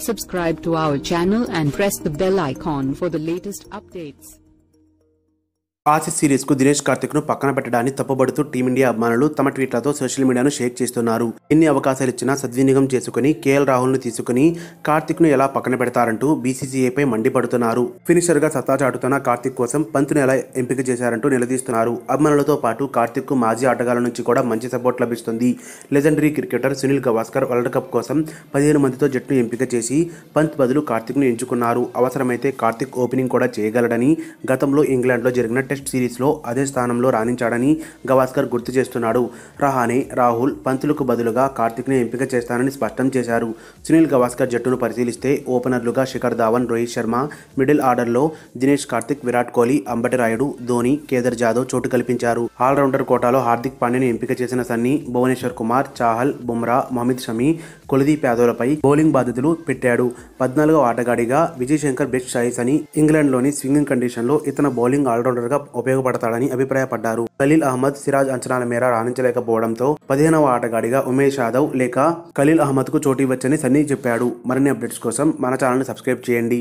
Subscribe to our channel and press the bell icon for the latest updates. Aussies series కు దినేష్ కార్తిక్ ను పక్కన పెట్టడాన్ని తప్పుబడుతూ team India అభిమానులు తమ ట్వీట్లతో social మీడియాను షేక్ చేస్తున్నారు. ఎన్ని అవకాశాలు ఇచ్చినా సద్వినియోగం చేసుకుని కేఎల్ రాహుల్ ను తీసుకుని కార్తిక్ ను ఎలా పక్కన పెడతారంటూ బీసీసీఐపై మండిపడుతున్నారు. ఫినిషర్ గా సత్తా చాటుతున్న కార్తిక్ కోసం పంత్ను ఎలా ఎంపిక చేశారంటూ నిలదీస్తున్నారు. అభిమానులతో పాటు కార్తిక్ కు మాజీ ఆటగాళ్ల నుంచి కూడా మంచి సపోర్ట్ లభిస్తుంది. Legendary cricketer Sunil Gavaskar world cup కోసం 15 మందితో జట్టును ఎంపిక చేసి పంత్ బదులు కార్తిక్ ను ఎంచుకున్నారు. అవసరమైతే కార్తిక్ ఓపెనింగ్ కూడా చేయగలడని, గతంలో ఇంగ్లాండ్ లో జరిగిన టెస్ట్ సిరీస్ లో అదే స్థానంలో రాణించాడని గవాస్కర్ గుర్తు చేస్తున్నాడు. రహానే, రాహుల్, పంతులకు బదులుగా కార్తిక్ ని ఎంపిక చేస్తానని స్పష్టం చేశారు. సునీల్ గవాస్కర్ జట్టును పరిశీలిస్తే ఓపెనర్లుగా శిఖర్ ధావన్, రోహిత్ శర్మ, మిడిల్ ఆర్డర్లో దినేష్ కార్తిక్, విరాట్ కోహ్లీ, అంబటి రాయుడు, ధోని, కేదార్ జాదవ్ చోటు కల్పించారు. ఆల్రౌండర్ కోటాలో హార్దిక్ పాండ్యాను ఎంపిక చేసిన సన్నీ, భువనేశ్వర్ కుమార్, చాహల్, బుమ్రా, మొహమ్మద్ షమి, కుల్దీప్ యాదవ్లపై బౌలింగ్ బాధ్యతలు పెట్టాడు. 14వ ఆటగాడిగా విజయ్ శంకర్ బెస్ట్ చాయిస్ అని, ఇంగ్లాండ్లోని స్వింగింగ్ కండిషన్లో ఇతను బౌలింగ్ ఆల్రౌండర్గా ఉపయోగపడతాడని అభిప్రాయపడ్డారు. ఖలీల్ అహ్మద్, సిరాజ్ అంచనాల మేర రాణించలేకపోవడంతో 15వ ఆటగాడిగా ఉమేష్ యాదవ్ లేక ఖలీల్ అహ్మద్ కు చోటు ఇవ్వచ్చని సన్నీ చెప్పాడు. మరిన్ని అప్డేట్స్ కోసం మన ఛానల్ ని సబ్స్క్రైబ్ చేయండి.